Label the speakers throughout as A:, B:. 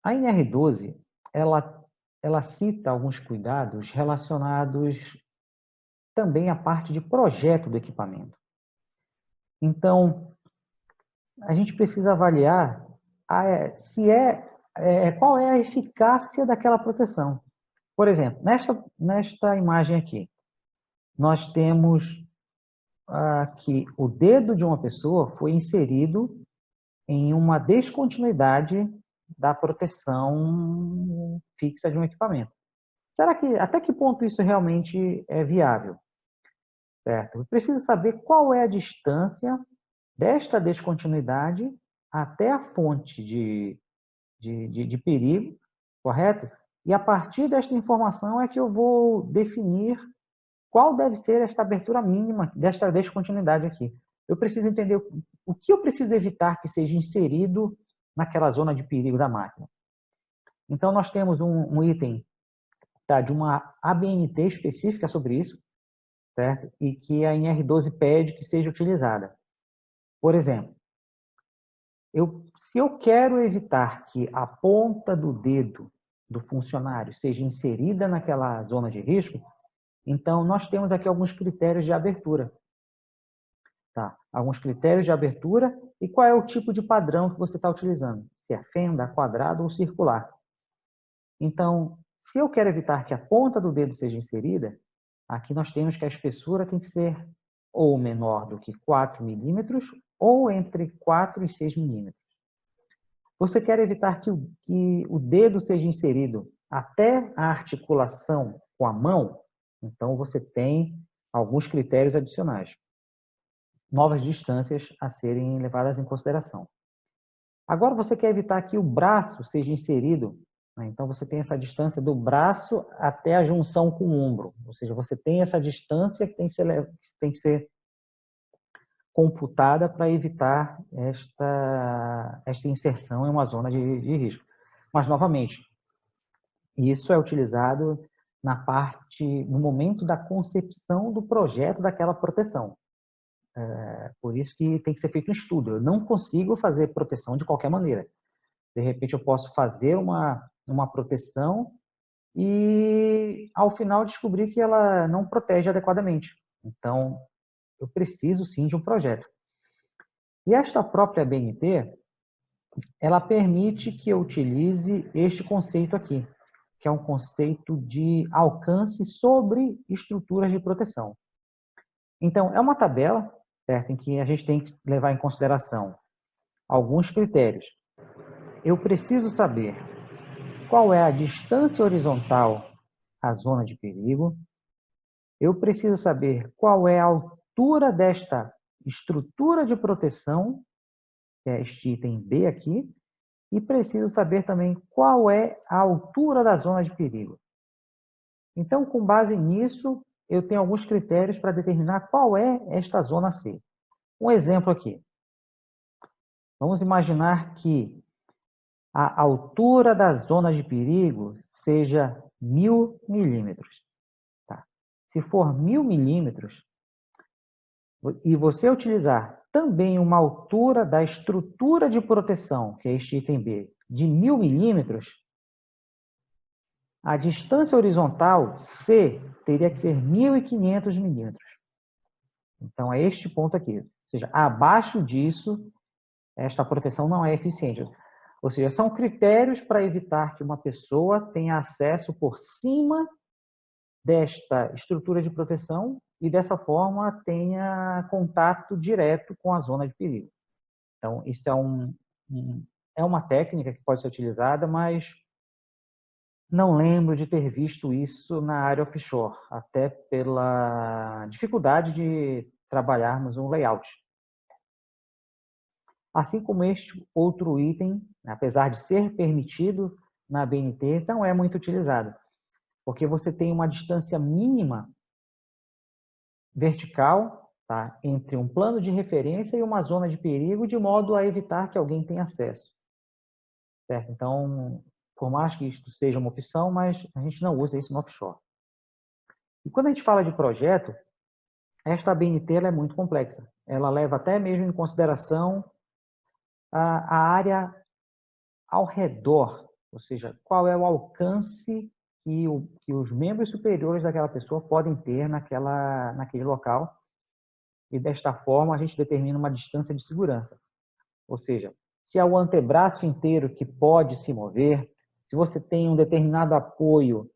A: A NR12, ela cita alguns cuidados relacionados também à parte de projeto do equipamento. Então, a gente precisa avaliar qual é a eficácia daquela proteção. Por exemplo, nesta imagem aqui, nós temos que o dedo de uma pessoa foi inserido em uma descontinuidade da proteção fixa de um equipamento. Até que ponto isso realmente é viável? Certo? Eu preciso saber qual é a distância desta descontinuidade até a fonte de perigo, correto? E a partir desta informação é que eu vou definir qual deve ser esta abertura mínima desta descontinuidade aqui. Eu preciso entender o que eu preciso evitar que seja inserido naquela zona de perigo da máquina. Então, nós temos um item de uma ABNT específica sobre isso, certo? E que a NR12 pede que seja utilizada. Por exemplo, se eu quero evitar que a ponta do dedo do funcionário seja inserida naquela zona de risco, então nós temos aqui alguns critérios de abertura. Tá? Alguns critérios de abertura e qual é o tipo de padrão que você está utilizando. Se é fenda, quadrado ou circular. Então, se eu quero evitar que a ponta do dedo seja inserida, aqui nós temos que a espessura tem que ser ou menor do que 4 milímetros ou entre 4 e 6 milímetros. Você quer evitar que o dedo seja inserido até a articulação com a mão, então você tem alguns critérios adicionais. Novas distâncias a serem levadas em consideração. Agora você quer evitar que o braço seja inserido, né? Então você tem essa distância do braço até a junção com o ombro, ou seja, você tem essa distância que tem que ser computada para evitar esta inserção em uma zona de risco. Mas, novamente, isso é utilizado no momento da concepção do projeto daquela proteção. Por isso que tem que ser feito um estudo. Eu não consigo fazer proteção de qualquer maneira. De repente, eu posso fazer uma proteção e, ao final, descobrir que ela não protege adequadamente. Então, eu preciso, sim, de um projeto. E esta própria BNT, ela permite que eu utilize este conceito aqui, que é um conceito de alcance sobre estruturas de proteção. Então, é uma tabela, certo, em que a gente tem que levar em consideração alguns critérios. Eu preciso saber qual é a distância horizontal à zona de perigo. Eu preciso saber qual é a altura desta estrutura de proteção, que é este item B aqui, e preciso saber também qual é a altura da zona de perigo. Então, com base nisso, eu tenho alguns critérios para determinar qual é esta zona C. Um exemplo aqui. Vamos imaginar que a altura da zona de perigo seja 1000 milímetros. Tá? Se for 1000 milímetros, e você utilizar também uma altura da estrutura de proteção, que é este item B, de 1000 milímetros, a distância horizontal C teria que ser 1500 milímetros. Então, é este ponto aqui. Ou seja, abaixo disso, esta proteção não é eficiente. Ou seja, são critérios para evitar que uma pessoa tenha acesso por cima desta estrutura de proteção e, dessa forma, tenha contato direto com a zona de perigo. Então, isso é uma técnica que pode ser utilizada, mas não lembro de ter visto isso na área offshore, até pela dificuldade de trabalharmos um layout. Assim como este outro item, apesar de ser permitido na BNT, não é muito utilizado, porque você tem uma distância mínima vertical, tá, entre um plano de referência e uma zona de perigo, de modo a evitar que alguém tenha acesso. Certo? Então, por mais que isto seja uma opção, mas a gente não usa isso no offshore. E quando a gente fala de projeto, esta BNT é muito complexa. Ela leva até mesmo em consideração a área ao redor ou seja, qual é o alcance que os membros superiores daquela pessoa podem ter naquele local, e desta forma a gente determina uma distância de segurança. Ou seja, se é o antebraço inteiro que pode se mover, se você tem um determinado apoio,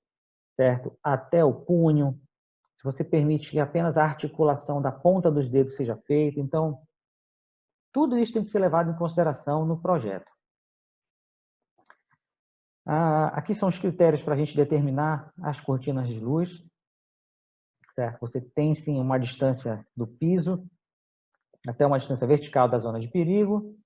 A: certo, até o punho, se você permite que apenas a articulação da ponta dos dedos seja feita, então tudo isso tem que ser levado em consideração no projeto. Aqui são os critérios para a gente determinar as cortinas de luz, certo? Você tem sim uma distância do piso até uma distância vertical da zona de perigo,